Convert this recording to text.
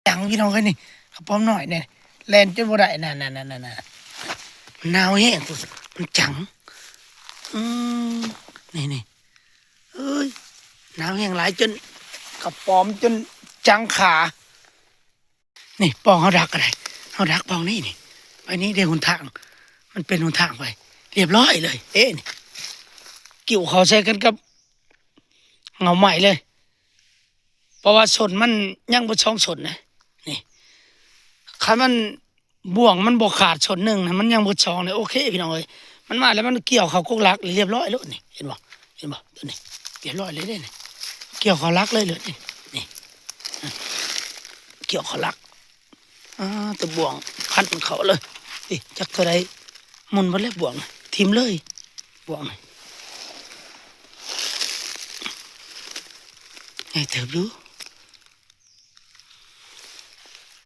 จังพี่น้องเอ้ยนี่กระป๋อมหน่อยเนี่ยแลนจนบ่ได้นั่นมันหนาวแห้งมันจังนี่เอ้ยหนาวแห้งหลายจนกระป๋อมจนจังขานี่ปองเขาดักอะไรเขาดักปองนี่ไปนี่เดี๋ยวหนทางมันเป็นหนทางไปเรียบร้อยเลยนี่เกี่ยวเขาใช้กันกับเงาใหม่เลยเพราะว่าสนมันยังบ่ช่องสนนะนี่คันมันบ่วงมันบ่ขาดสนหนึ่งนะมันยังบ่ช่องเลยโอเคพี่น้องเอ้ยมันมาแล้วมันเกี่ยวเขากกลักเรียบร้อยแล้วนี่เห็นบ่ตัวนี้เรียบร้อยเลยเด้นี่เกี่ยวเขาลักเลยนี่เกี่ยวเขาลักตัวบ่วงพันเขาเลยจักเท่าไรมุนบ่แล้วบ่วงทิ่มเลยบ่วงไงเถิบดู